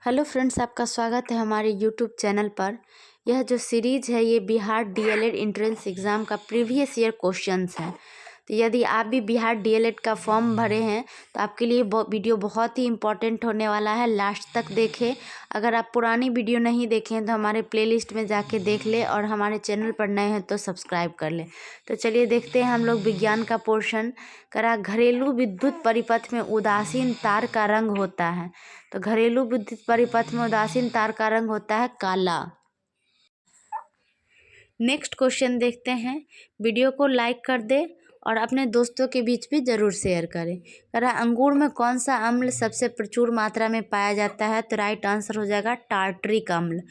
Hello friends, आपका स्वागत है हमारे यूट्यूब चैनल पर। यह जो सीरीज़ है ये बिहार डीएलएड एंट्रेंस एग्ज़ाम का प्रीवियस ईयर क्वेश्चंस हैं। तो यदि आप भी बिहार डीएलएड का फॉर्म भरे हैं तो आपके लिए वीडियो बहुत ही इम्पोर्टेंट होने वाला है। लास्ट तक देखें। अगर आप पुरानी वीडियो नहीं देखें तो हमारे प्लेलिस्ट में जाके देख ले और हमारे चैनल पर नए हैं तो सब्सक्राइब कर ले। तो चलिए देखते हैं हम लोग विज्ञान का पोर्शन करा। घरेलू विद्युत परिपथ में उदासीन तार का रंग होता है। तो घरेलू विद्युत परिपथ में उदासीन तार का रंग होता है काला। नेक्स्ट क्वेश्चन देखते हैं। वीडियो को लाइक कर दे और अपने दोस्तों के बीच भी ज़रूर शेयर करें। करा अंगूर में कौन सा अम्ल सबसे प्रचुर मात्रा में पाया जाता है? तो राइट आंसर हो जाएगा टार्टरिक अम्ल।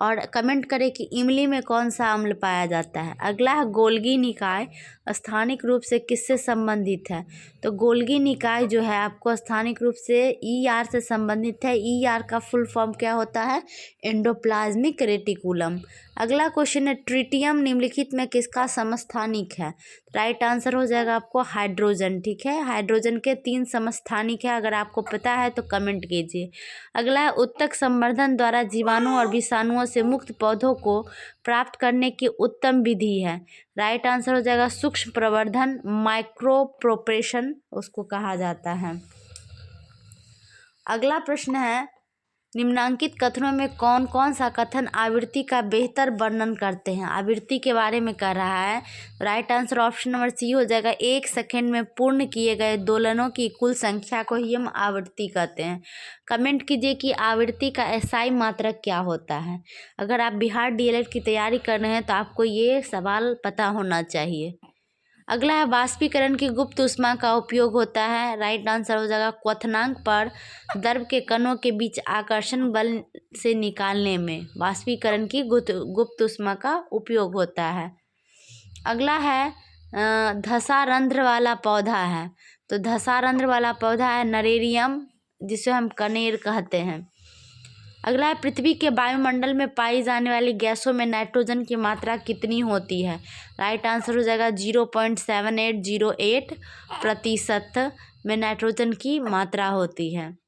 और कमेंट करें कि इमली में कौन सा अम्ल पाया जाता है। अगला है गोल्गी निकाय स्थानिक रूप से किससे संबंधित है? तो गोल्गी निकाय जो है आपको स्थानिक रूप से ईआर से संबंधित है। ईआर का फुल फॉर्म क्या होता है? Endoplasmic reticulum. अगला क्वेश्चन है ट्रिटियम निम्नलिखित में किसका समस्थानिक है? राइट आंसर हो जाएगा आपको हाइड्रोजन। ठीक है, हाइड्रोजन के 3 समस्थानिक है। अगर आपको पता है तो कमेंट कीजिए। अगला है उत्तक संवर्धन द्वारा जीवाणु और विषाणुओं से मुक्त पौधों को प्राप्त करने की उत्तम विधि है। राइट आंसर हो जाएगा सूक्ष्म प्रवर्धन, माइक्रो प्रोपरेशन उसको कहा जाता है। अगला प्रश्न है निम्नांकित कथनों में कौन कौन सा कथन आवृत्ति का बेहतर वर्णन करते हैं? आवृत्ति के बारे में कह रहा है। Right answer option number C हो जाएगा। 1 सेकेंड में पूर्ण किए गए दोलनों की कुल संख्या को ही हम आवृत्ति कहते हैं। कमेंट कीजिए कि आवृत्ति का एसआई मात्रक क्या होता है। अगर आप बिहार डीएलएड की तैयारी कर रहे हैं तो आपको ये सवाल पता होना चाहिए। अगला है वाष्पीकरण की गुप्त ऊष्मा का उपयोग होता है। राइट आंसर हो जाएगा क्वथनांक पर द्रव के कणों के बीच आकर्षण बल से निकालने में वाष्पीकरण की गुप्त ऊष्मा का उपयोग होता है। अगला है धसा रंध्र वाला पौधा है। तो धसा रंध्र वाला पौधा है नरेरियम, जिसे हम कनेर कहते हैं। अगला है पृथ्वी के वायुमंडल में पाई जाने वाली गैसों में नाइट्रोजन की मात्रा कितनी होती है? राइट आंसर हो जाएगा 0.7808% में नाइट्रोजन की मात्रा होती है।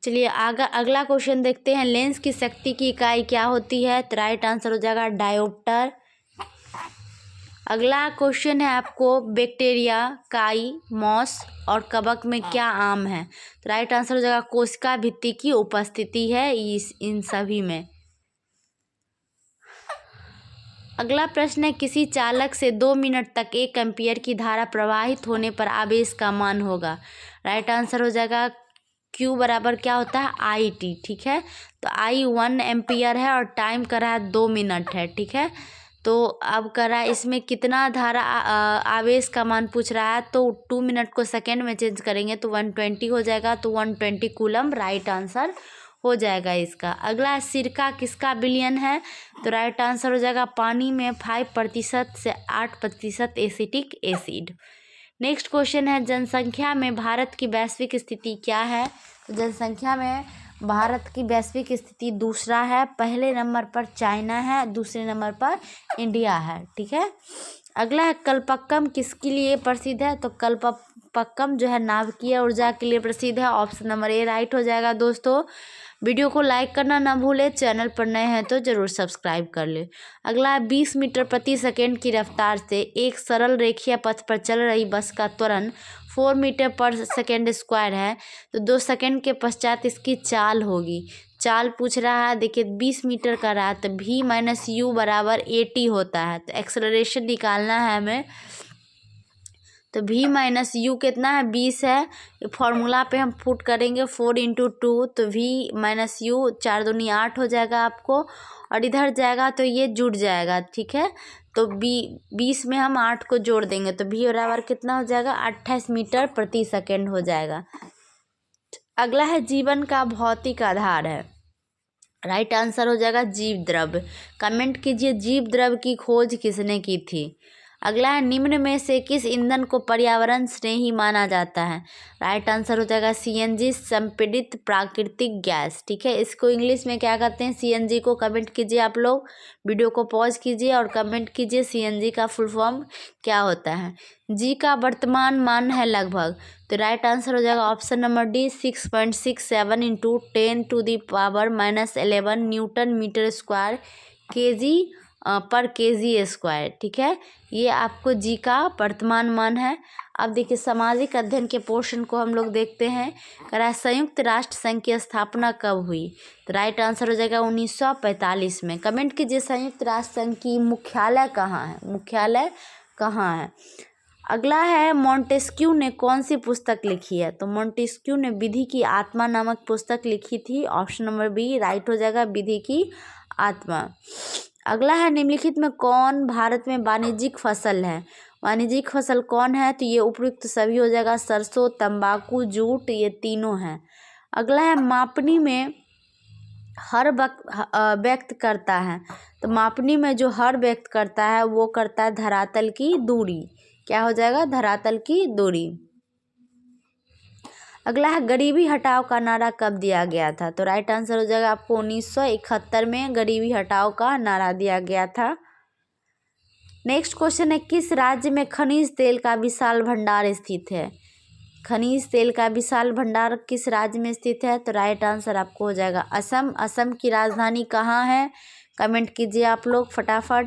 चलिए अगला क्वेश्चन देखते हैं। लेंस की शक्ति की इकाई क्या होती है? तो राइट आंसर हो जाएगा डायोप्टर। अगला क्वेश्चन है आपको बैक्टीरिया, काई, मॉस और कवक में क्या आम है? तो राइट आंसर हो जाएगा कोशिका भित्ति की उपस्थिति है इन सभी में। अगला प्रश्न है किसी चालक से 2 मिनट तक 1 एम्पियर की धारा प्रवाहित होने पर आवेश का मान होगा। राइट आंसर हो जाएगा Q बराबर क्या होता है? IT। ठीक है, तो I 1 एम्पियर है और टाइम कर रहा है 2 मिनट है। ठीक है, तो अब कर रहा है इसमें कितना धारा आवेश का मान पूछ रहा है। तो 2 मिनट को सेकेंड में चेंज करेंगे तो 120 हो जाएगा। तो 120 कूलम राइट आंसर हो जाएगा इसका। अगला सिरका किसका विलयन है? तो राइट आंसर हो जाएगा पानी में 5% से 8% एसिटिक एसिड। नेक्स्ट क्वेश्चन है जनसंख्या में भारत की वैश्विक स्थिति क्या है? जनसंख्या में भारत की वैश्विक स्थिति दूसरा है। पहले नंबर पर चाइना है, दूसरे नंबर पर इंडिया है। ठीक है, अगला है कल्पक्कम किसके लिए प्रसिद्ध है? तो कल्पक्कम जो है नाभिकीय ऊर्जा के लिए प्रसिद्ध है। ऑप्शन नंबर ए राइट हो जाएगा। दोस्तों वीडियो को लाइक करना ना भूले, चैनल पर नए हैं तो ज़रूर सब्सक्राइब कर ले। अगला है 20 मीटर प्रति सेकेंड की रफ्तार से एक सरल रेखीय पथ पर चल रही बस का त्वरण 4 मीटर पर सेकेंड स्क्वायर है। तो 2 सेकेंड के पश्चात इसकी चाल होगी। चाल पूछ रहा है, देखिए 20 मीटर का रहा है तो v माइनस यू बराबर 80 होता है। तो एक्सेलरेशन निकालना है हमें। तो v माइनस यू कितना है? 20 है। फॉर्मूला पे हम पुट करेंगे 4 × 2 तो v माइनस यू 4 दूनी 8 हो जाएगा आपको, और इधर जाएगा तो ये जुड़ जाएगा। ठीक है, तो 20 में हम 8 को जोड़ देंगे तो v बराबर कितना हो जाएगा? 28 मीटर प्रति सेकेंड हो जाएगा। अगला है जीवन का भौतिक आधार है। राइट आंसर हो जाएगा जीव द्रव्य। कमेंट कीजिए जीव द्रव्य की खोज किसने की थी? अगला है निम्न में से किस ईंधन को पर्यावरण स्नेही माना जाता है। राइट आंसर हो जाएगा सीएनजी, संपीड़ित प्राकृतिक गैस। ठीक है, इसको इंग्लिश में क्या कहते हैं सीएनजी को। कमेंट कीजिए आप लोग, वीडियो को पॉज कीजिए और कमेंट कीजिए सीएनजी का फुल फॉर्म क्या होता है। जी का वर्तमान मान है लगभग, तो राइट आंसर हो जाएगा option number D 6.67 into 10⁻⁻11 newton metre square KG पर केजी स्क्वायर। ठीक है, ये आपको जी का वर्तमान मान है। अब देखिए सामाजिक अध्ययन के पोर्शन को हम लोग देखते हैं। कह रहा है संयुक्त राष्ट्र संघ की स्थापना कब हुई, तो राइट आंसर हो जाएगा 1945 में। कमेंट कीजिए संयुक्त राष्ट्र संघ की मुख्यालय कहाँ है, मुख्यालय कहाँ है। अगला है मोंटेस्क्यू ने कौन सी पुस्तक लिखी है, तो मोंटेस्क्यू ने विधि की आत्मा नामक पुस्तक लिखी थी। ऑप्शन नंबर बी राइट हो जाएगा विधि की आत्मा। अगला है निम्नलिखित में कौन भारत में वाणिज्यिक फसल है, वाणिज्यिक फसल कौन है, तो ये उपयुक्त सभी हो जाएगा सरसों, तंबाकू, जूट, ये तीनों हैं। अगला है मापनी में हर व्यक्त करता है, तो मापनी में जो हर व्यक्त करता है वो करता है धरातल की दूरी। क्या हो जाएगा, धरातल की दूरी। अगला है गरीबी हटाओ का नारा कब दिया गया था, तो राइट आंसर हो जाएगा आपको 1971 में गरीबी हटाओ का नारा दिया गया था। नेक्स्ट क्वेश्चन है किस राज्य में खनिज तेल का विशाल भंडार स्थित है, खनिज तेल का विशाल भंडार किस राज्य में स्थित है, तो राइट आंसर आपको हो जाएगा असम। असम की राजधानी कहाँ है, कमेंट कीजिए आप लोग फटाफट।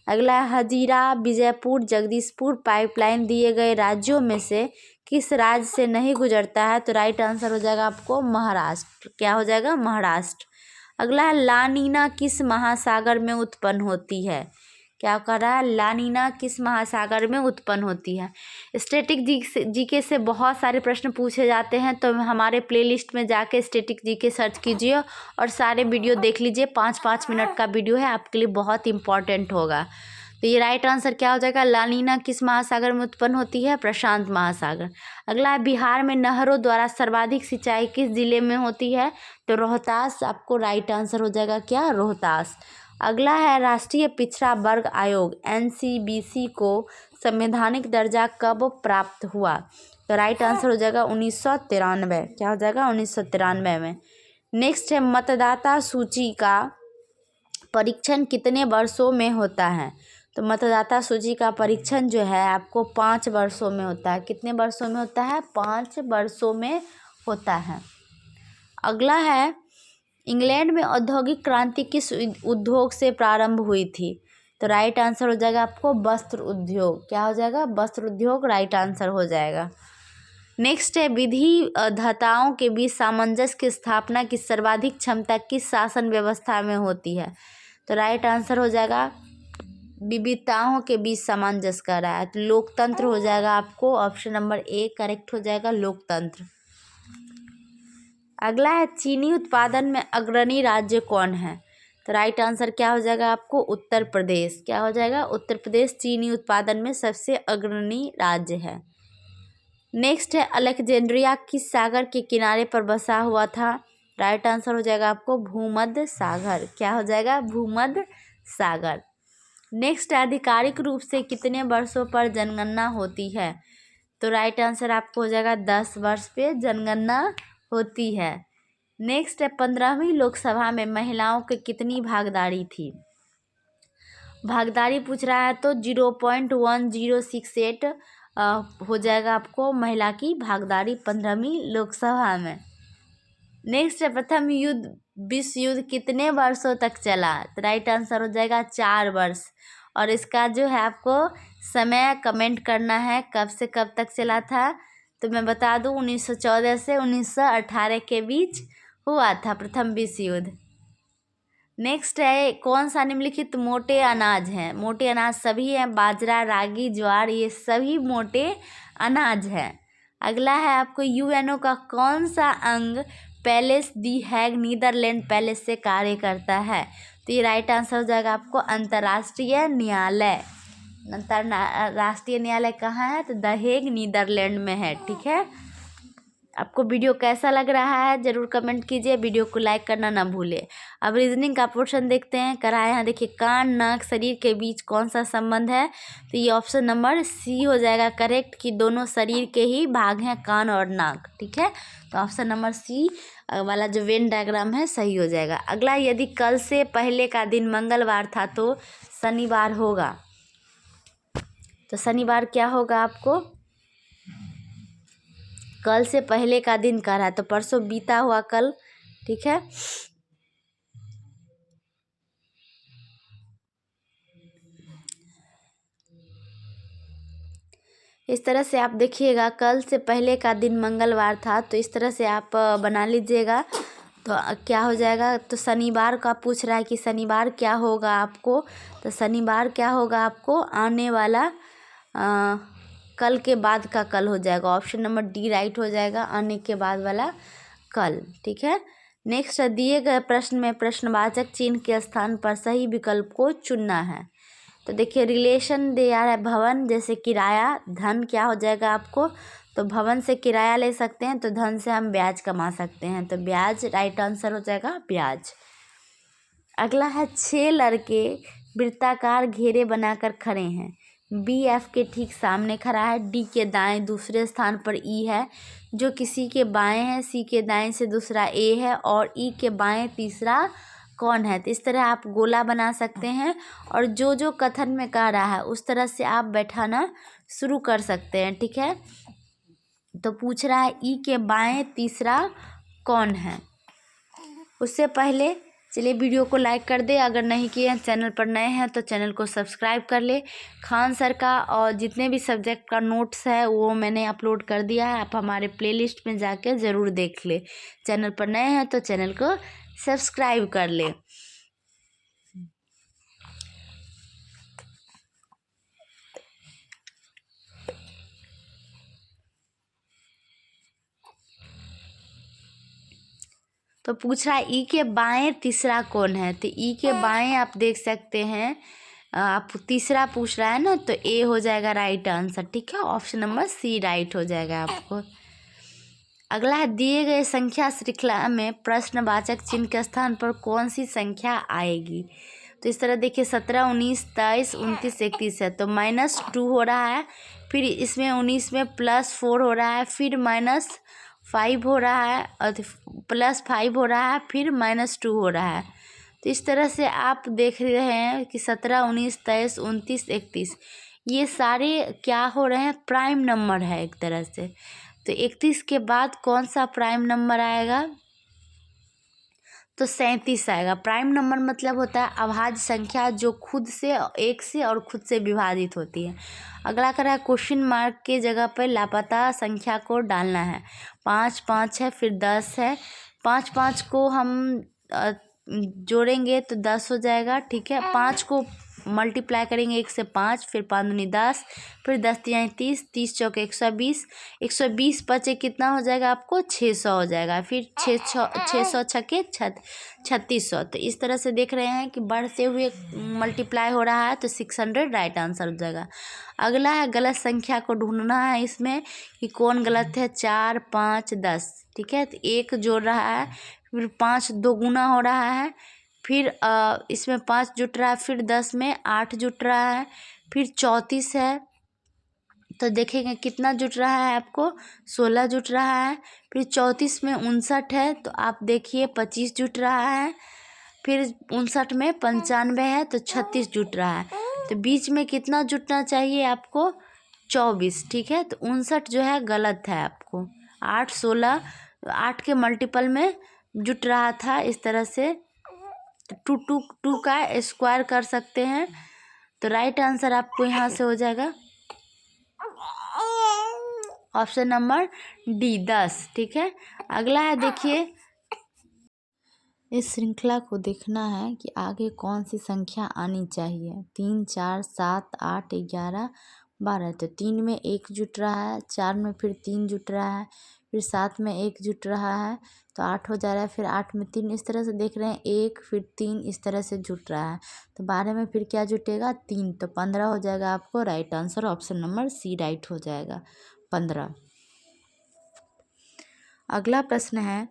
अगला है हजीरा, बीजापुर, जगदीशपुर पाइपलाइन दिए गए राज्यों में से किस राज्य से नहीं गुजरता है, तो राइट आंसर हो जाएगा आपको महाराष्ट्र। क्या हो जाएगा, महाराष्ट्र। अगला है लानीना किस महासागर में उत्पन्न होती है, क्या कर रहा है, लानीना किस महासागर में उत्पन्न होती है। स्टैटिक जीके से बहुत सारे प्रश्न पूछे जाते हैं, तो हमारे प्लेलिस्ट में जाके स्टैटिक जीके सर्च कीजिए और सारे वीडियो देख लीजिए। 5-5 मिनट का वीडियो है, आपके लिए बहुत इंपॉर्टेंट होगा। तो ये राइट आंसर क्या हो जाएगा, लानीना किस महासागर में उत्पन्न होती है, प्रशांत महासागर। अगला है बिहार में नहरों द्वारा सर्वाधिक सिंचाई किस जिले में होती है, तो रोहतास आपको राइट आंसर हो जाएगा क्या, रोहतास। अगला है राष्ट्रीय पिछड़ा वर्ग आयोग एनसीबीसी को संवैधानिक दर्जा कब प्राप्त हुआ, तो राइट आंसर हो जाएगा 1993। क्या हो जाएगा, 1993 में। नेक्स्ट है मतदाता सूची का परीक्षण कितने वर्षों में होता है, तो मतदाता सूची का परीक्षण जो है आपको 5 वर्षों में होता है। कितने वर्षों में होता है, 5 वर्षों में होता है। अगला है इंग्लैंड में औद्योगिक क्रांति किस उद्योग से प्रारंभ हुई थी, तो राइट आंसर हो जाएगा आपको वस्त्र उद्योग। क्या हो जाएगा, वस्त्र उद्योग राइट आंसर हो जाएगा। नेक्स्ट है विविधताओं के बीच सामंजस्य की स्थापना की सर्वाधिक क्षमता किस शासन व्यवस्था में होती है, तो राइट आंसर हो जाएगा विविधताओं के बीच सामंजस्य कर रहा है, तो लोकतंत्र हो जाएगा आपको। ऑप्शन नंबर ए करेक्ट हो जाएगा, लोकतंत्र। अगला है चीनी उत्पादन में अग्रणी राज्य कौन है, तो राइट आंसर क्या हो जाएगा आपको, उत्तर प्रदेश। क्या हो जाएगा, उत्तर प्रदेश चीनी उत्पादन में सबसे अग्रणी राज्य है। नेक्स्ट है अलेक्जेंड्रिया किस सागर के किनारे पर बसा हुआ था, राइट आंसर हो जाएगा आपको भूमध्य सागर। क्या हो जाएगा, भूमध्य सागर। नेक्स्ट आधिकारिक रूप से कितने वर्षों पर जनगणना होती है, तो राइट आंसर आपको हो जाएगा 10 वर्ष पे जनगणना होती है। नेक्स्ट है 15वीं लोकसभा में महिलाओं की कितनी भागीदारी थी, भागीदारी पूछ रहा है तो 0.1068 हो जाएगा आपको महिला की भागीदारी 15वीं लोकसभा में। नेक्स्ट है प्रथम विश्व युद्ध कितने वर्षों तक चला, तो राइट आंसर हो जाएगा 4 वर्ष। और इसका जो है आपको समय कमेंट करना है कब से कब तक चला था, तो मैं बता दूं 1914 से 1918 के बीच हुआ था प्रथम विश्व युद्ध। नेक्स्ट है कौन सा निम्नलिखित मोटे अनाज हैं, मोटे अनाज सभी हैं, बाजरा, रागी, ज्वार, ये सभी मोटे अनाज हैं। अगला है आपको यूएनओ का कौन सा अंग पैलेस दी हैग नीदरलैंड पैलेस से कार्य करता है, तो ये राइट आंसर हो जाएगा आपको अंतर्राष्ट्रीय न्यायालय। अंतर्राष्ट्रीय न्यायालय कहाँ है, तो द हेग नीदरलैंड में है। ठीक है, आपको वीडियो कैसा लग रहा है ज़रूर कमेंट कीजिए, वीडियो को लाइक करना ना भूलें। अब रीजनिंग का पोर्शन देखते हैं। करा है यहाँ देखिए, कान नाक शरीर के बीच कौन सा संबंध है, तो ये ऑप्शन नंबर सी हो जाएगा करेक्ट, कि दोनों शरीर के ही भाग हैं कान और नाक। ठीक है, तो ऑप्शन नंबर सी वाला जो वेन डायग्राम है सही हो जाएगा। अगला, यदि कल से पहले का दिन मंगलवार था तो शनिवार होगा, तो शनिवार क्या होगा आपको, कल से पहले का दिन कह रहा है तो परसों बीता हुआ कल। ठीक है, इस तरह से आप देखिएगा, कल से पहले का दिन मंगलवार था तो इस तरह से आप बना लीजिएगा। तो क्या हो जाएगा, तो शनिवार का पूछ रहा है कि शनिवार क्या होगा आपको, तो शनिवार क्या होगा आपको, आने वाला कल के बाद का कल हो जाएगा। ऑप्शन नंबर डी राइट हो जाएगा, आने के बाद वाला कल। ठीक है, नेक्स्ट, दिए गए प्रश्न में प्रश्नवाचक चिन्ह के स्थान पर सही विकल्प को चुनना है। तो देखिए, रिलेशन दिया है भवन, जैसे किराया, धन क्या हो जाएगा आपको, तो भवन से किराया ले सकते हैं, तो धन से हम ब्याज कमा सकते हैं, तो ब्याज राइट आंसर हो जाएगा ब्याज। अगला है, 6 लड़के वृत्ताकार घेरे बनाकर खड़े हैं। बी एफ के ठीक सामने खड़ा है, डी के दाएं दूसरे स्थान पर ई है, जो किसी के बाएं है, सी के दाएं से दूसरा ए है और ई के बाएं तीसरा कौन है। तो इस तरह आप गोला बना सकते हैं और जो जो कथन में कह रहा है उस तरह से आप बैठाना शुरू कर सकते हैं। ठीक है, तो पूछ रहा है ई के बाएं तीसरा कौन है। उससे पहले चलिए वीडियो को लाइक कर दे, अगर नहीं किए हैं, चैनल पर नए हैं तो चैनल को सब्सक्राइब कर ले। खान सर का और जितने भी सब्जेक्ट का नोट्स है वो मैंने अपलोड कर दिया है, आप हमारे प्लेलिस्ट में जाके ज़रूर देख ले। चैनल पर नए हैं तो चैनल को सब्सक्राइब कर ले। तो पूछ रहा है ई के बाएं तीसरा कौन है, तो ई के बाएं आप देख सकते हैं, आप तीसरा पूछ रहा है ना, तो ए हो जाएगा राइट आंसर। ठीक है, ऑप्शन नंबर सी राइट हो जाएगा आपको। अगला है, दिए गए संख्या श्रृंखला में प्रश्नवाचक चिन्ह के स्थान पर कौन सी संख्या आएगी। तो इस तरह देखिए, 17, 19, 23, 29, 31 है, तो -2 हो रहा है, फिर इसमें 19 में +4 हो रहा है, फिर -5 हो रहा है और +5 हो रहा है, फिर -2 हो रहा है। तो इस तरह से आप देख रहे हैं कि 17, 19, 23, 29, 31 ये सारे क्या हो रहे हैं, प्राइम नंबर है एक तरह से। तो 31 के बाद कौन सा प्राइम नंबर आएगा, तो 37 आएगा। प्राइम नंबर मतलब होता है अभाज्य संख्या जो खुद से, एक से और खुद से विभाजित होती है। अगला करा, क्वेश्चन मार्क के जगह पर लापता संख्या को डालना है। 5 5 है, फिर 10 है, 5 5 को हम जोड़ेंगे तो 10 हो जाएगा। ठीक है, 5 को मल्टीप्लाई करेंगे 1 से 5, फिर 5 दूनी 10, फिर 10 तियाँ 30, 30 चौके 120, 120 बचे कितना हो जाएगा आपको, 600 हो जाएगा, फिर 600 छके 3600। तो इस तरह से देख रहे हैं कि बढ़ते हुए मल्टीप्लाई हो रहा है, तो 600 राइट आंसर हो जाएगा। अगला है, गलत संख्या को ढूंढना है इसमें कि कौन गलत है, 4 5 10। ठीक है, तो 1 जोड़ रहा है, फिर 5 दोगुना हो रहा है, फिर इसमें 5 जुट रहा है, फिर 10 में 8 जुट रहा है, फिर 34 है, तो देखेंगे कितना जुट रहा है आपको, 16 जुट रहा है, फिर 34 में 59 है, तो आप देखिए 25 जुट रहा है, फिर 59 में 95 है, तो 36 जुट रहा है। तो बीच में कितना जुटना चाहिए आपको, 24। ठीक है, तो 59 जो है गलत है आपको, 8 16 8 के मल्टीपल में जुट रहा था। इस तरह से 2 का स्क्वायर कर सकते हैं, तो राइट आंसर आपको यहाँ से हो जाएगा ऑप्शन नंबर डी 10। ठीक है, अगला है, देखिए इस श्रृंखला को देखना है कि आगे कौन सी संख्या आनी चाहिए। 3 4 7 8 11 12, तो 3 में 1 जुट रहा है, 4 में फिर 3 जुट रहा है, फिर 7 में 1 जुट रहा है, तो 8 हो जा रहा है, फिर 8 में 3, इस तरह से देख रहे हैं, 1 फिर 3 इस तरह से जुट रहा है, तो 12 में फिर क्या जुटेगा, 3, तो 15 हो जाएगा आपको right answer. Option number C right हो जाएगा 15। अगला प्रश्न है,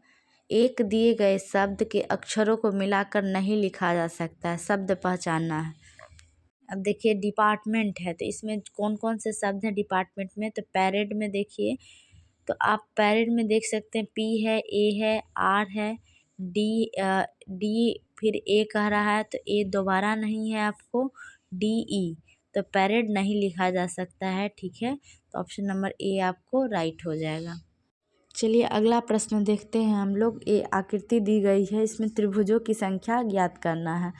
एक दिए गए शब्द के अक्षरों को मिलाकर नहीं लिखा जा सकता है, शब्द पहचानना है। अब देखिए डिपार्टमेंट है, तो इसमें कौन कौन से शब्द हैं डिपार्टमेंट में, तो पैरेड में देखिए, तो आप पैरेड में देख सकते हैं पी है, ए है, आर है, डी फिर ए कह रहा है, तो ए दोबारा नहीं है आपको, डी ई, तो पैरेड नहीं लिखा जा सकता है, ठीक है। तो ऑप्शन नंबर ए आपको राइट हो जाएगा। चलिए अगला प्रश्न देखते हैं हम लोग। ये आकृति दी गई है, इसमें त्रिभुजों की संख्या ज्ञात करना है।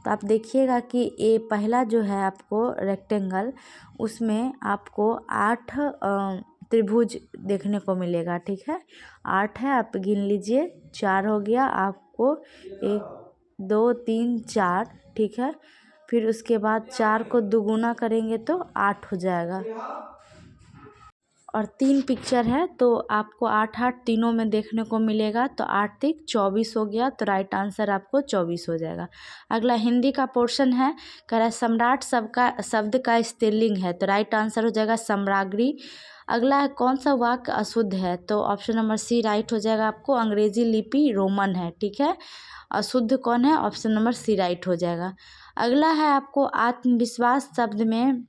तो आप देखिएगा कि ये पहला जो है आपको रेक्टेंगल, उसमें आपको 8 त्रिभुज देखने को मिलेगा, ठीक है। 8 है, आप गिन लीजिए, 4 हो गया आपको, 1 2 3 4, ठीक है। फिर उसके बाद 4 को दुगुना करेंगे तो 8 हो जाएगा, और 3 पिक्चर है तो आपको 8 तीनों में देखने को मिलेगा, तो 8 3 24 हो गया, तो राइट आंसर आपको 24 हो जाएगा। अगला हिंदी का पोर्शन है, कह रहा है सम्राट शब्द का स्त्रीलिंग है, तो राइट आंसर हो जाएगा सम्राग्री। अगला है कौन सा वाक्य अशुद्ध है, तो ऑप्शन नंबर सी राइट हो जाएगा आपको, अंग्रेजी लिपि रोमन है, ठीक है। अशुद्ध कौन है, ऑप्शन नंबर सी राइट हो जाएगा। अगला है आपको आत्मविश्वास शब्द में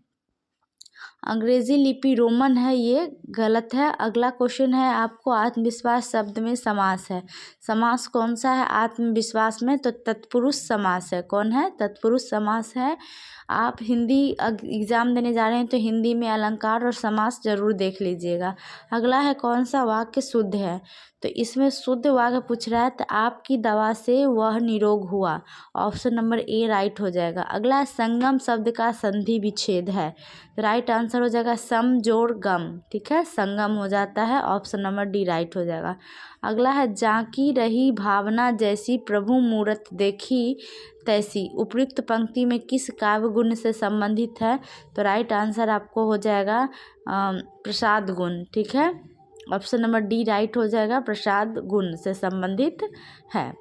अंग्रेजी लिपि रोमन है, ये गलत है। अगला क्वेश्चन है आपको आत्मविश्वास शब्द में समास है, समास कौन सा है आत्मविश्वास में, तो तत्पुरुष समास है। कौन है, तत्पुरुष समास है। आप हिंदी एग्ज़ाम देने जा रहे हैं तो हिंदी में अलंकार और समास जरूर देख लीजिएगा। अगला है कौन सा वाक्य शुद्ध है, तो इसमें शुद्ध वाक्य पूछ रहा है, तो आपकी दवा से वह निरोग हुआ, ऑप्शन नंबर ए राइट हो जाएगा। अगला है संगम शब्द का संधि विच्छेद है, तो राइट आंसर हो जाएगा सम जोड़ गम, ठीक है, संगम हो जाता है, ऑप्शन नंबर डी राइट हो जाएगा। अगला है जाकी रही भावना जैसी प्रभु मूरत देखी तैसी, उपयुक्त पंक्ति में किस काव्य गुण से संबंधित है, तो राइट आंसर आपको हो जाएगा प्रसाद गुण, ठीक है, ऑप्शन नंबर डी राइट हो जाएगा, प्रसाद गुण से संबंधित है।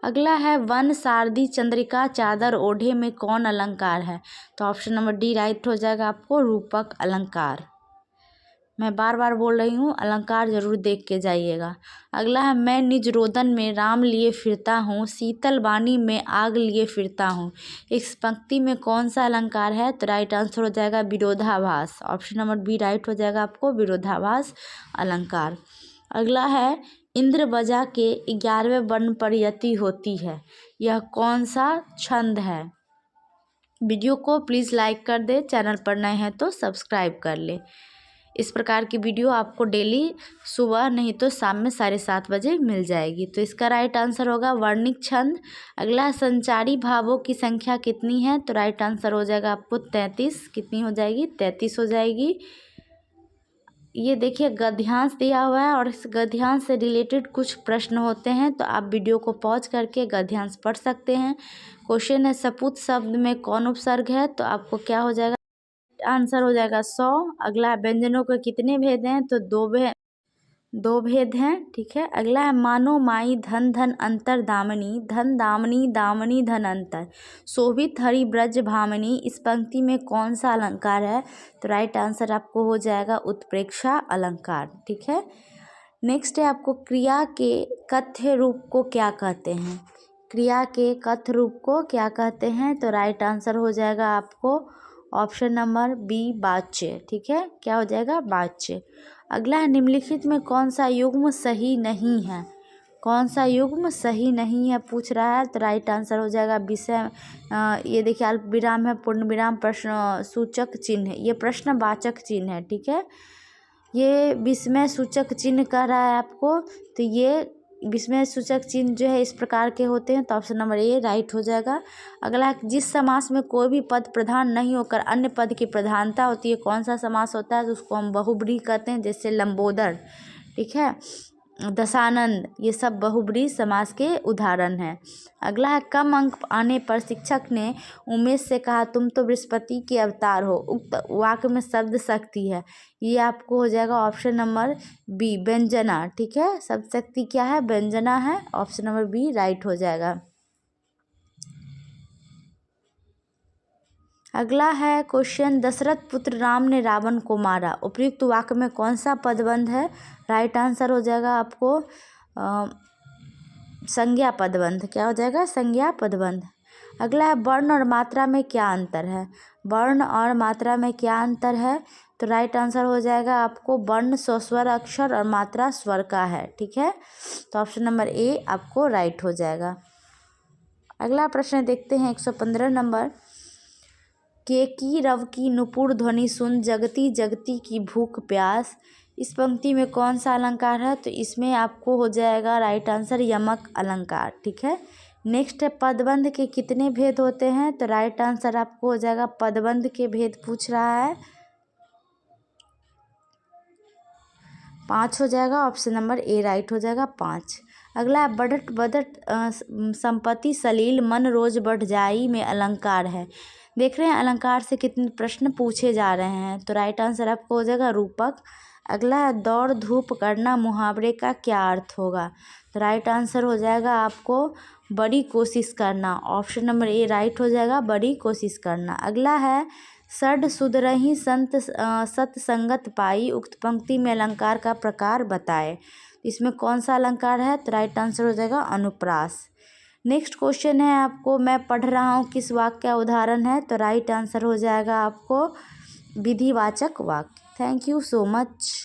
अगला है वन सारदी चंद्रिका चादर ओढ़े में कौन अलंकार है, तो ऑप्शन नंबर डी राइट हो जाएगा आपको रूपक अलंकार। मैं बार बार बोल रही हूँ, अलंकार जरूर देख के जाइएगा। अगला है मैं निज रोदन में राम लिए फिरता हूँ, शीतल वाणी में आग लिए फिरता हूँ, इस पंक्ति में कौन सा अलंकार है, तो राइट आंसर हो जाएगा विरोधाभास, ऑप्शन नंबर बी राइट हो जाएगा आपको, विरोधाभास अलंकार। अगला है इंद्र बजा के 11वें वर्ण पर यति होती है, यह कौन सा छंद है। वीडियो को प्लीज़ लाइक कर दे, चैनल पर नए हैं तो सब्सक्राइब कर ले। इस प्रकार की वीडियो आपको डेली सुबह नहीं तो शाम में 7:30 बजे मिल जाएगी, तो इसका राइट आंसर होगा वर्णिक छंद। अगला संचारी भावों की संख्या कितनी है, तो राइट आंसर हो जाएगा आपको 33, कितनी हो जाएगी, 33 हो जाएगी। ये देखिए गद्यांश दिया हुआ है, और इस गद्यांश से रिलेटेड कुछ प्रश्न होते हैं, तो आप वीडियो को पॉज करके गद्यांश पढ़ सकते हैं। क्वेश्चन है सपूत शब्द में कौन उपसर्ग है, तो आपको क्या हो जाएगा, आंसर हो जाएगा 100। अगला व्यंजनों के कितने भेद हैं, तो दो भेद हैं, ठीक है। अगला है मानो माई धन धन अंतर दामनी, धन दामनी दामनी धन अंतर, शोभित हरि ब्रज भामनी, इस पंक्ति में कौन सा अलंकार है, तो राइट आंसर आपको हो जाएगा उत्प्रेक्षा अलंकार, ठीक है। नेक्स्ट है आपको क्रिया के कथ्य रूप को क्या कहते हैं, क्रिया के कथ्य रूप को क्या कहते हैं, तो राइट आंसर हो जाएगा आपको ऑप्शन नंबर बी वाच्य, ठीक है, क्या हो जाएगा, वाच्य। अगला है निम्नलिखित में कौन सा युग्म सही नहीं है, कौन सा युग्म सही नहीं है पूछ रहा है, तो राइट आंसर हो जाएगा विषय, ये देखिए अल्प विराम है, पूर्ण विराम, प्रश्न सूचक चिन्ह है, ये प्रश्नवाचक चिन्ह है, ठीक है। ये विस्मय सूचक चिन्ह कह रहा है आपको, तो ये विस्मय सूचक चिन्ह जो है इस प्रकार के होते हैं, तो ऑप्शन नंबर ए राइट हो जाएगा। अगला जिस समास में कोई भी पद प्रधान नहीं होकर अन्य पद की प्रधानता होती है, कौन सा समास होता है, तो उसको हम बहुब्रीहि कहते हैं, जैसे लंबोदर, ठीक है, दशानंद, ये सब बहुब्रीहि समास के उदाहरण हैं। अगला है कम अंक आने पर शिक्षक ने उमेश से कहा तुम तो बृहस्पति के अवतार हो, उक्त वाक्य में शब्द शक्ति है, ये आपको हो जाएगा ऑप्शन नंबर बी व्यंजना, ठीक है, शब्द शक्ति क्या है, व्यंजना है, ऑप्शन नंबर बी राइट हो जाएगा। अगला है क्वेश्चन, दशरथ पुत्र राम ने रावण को मारा, उपयुक्त वाक्य में कौन सा पदबंध है? राइट आंसर हो जाएगा आपको संज्ञा पदबंध। क्या हो जाएगा? संज्ञा पदबंध। अगला है, वर्ण और मात्रा में क्या अंतर है? वर्ण और मात्रा में क्या अंतर है? तो राइट आंसर हो जाएगा आपको वर्ण स्वस्वर अक्षर और मात्रा स्वर का है। ठीक है, तो ऑप्शन नंबर ए आपको राइट हो जाएगा। अगला प्रश्न देखते हैं 115 नंबर, केकी रव की नुपुर ध्वनि सुन जगती जगती की भूख प्यास, इस पंक्ति में कौन सा अलंकार है? तो इसमें आपको हो जाएगा राइट आंसर यमक अलंकार। ठीक है, नेक्स्ट है, पदबंध के कितने भेद होते हैं? तो राइट आंसर आपको हो जाएगा पदबंध के भेद पूछ रहा है 5 हो जाएगा। ऑप्शन नंबर ए राइट हो जाएगा 5। अगला है, बढ़त बढ़त संपत्ति सलील मन रोज बढ़ जाई में अलंकार है। देख रहे हैं अलंकार से कितने प्रश्न पूछे जा रहे हैं, तो राइट आंसर आपको हो जाएगा रूपक। अगला है, दौड़ धूप करना मुहावरे का क्या अर्थ होगा? तो राइट आंसर हो जाएगा आपको बड़ी कोशिश करना। ऑप्शन नंबर ए राइट हो जाएगा बड़ी कोशिश करना। अगला है, षड सुधरहि संत सत्संगत पाई, उक्त पंक्ति में अलंकार का प्रकार बताए, इसमें कौन सा अलंकार है? तो राइट आंसर हो जाएगा अनुप्रास। नेक्स्ट क्वेश्चन है आपको, मैं पढ़ रहा हूँ किस वाक्य का उदाहरण है? तो राइट आंसर हो जाएगा आपको विधिवाचक वाक्य। Thank you so much.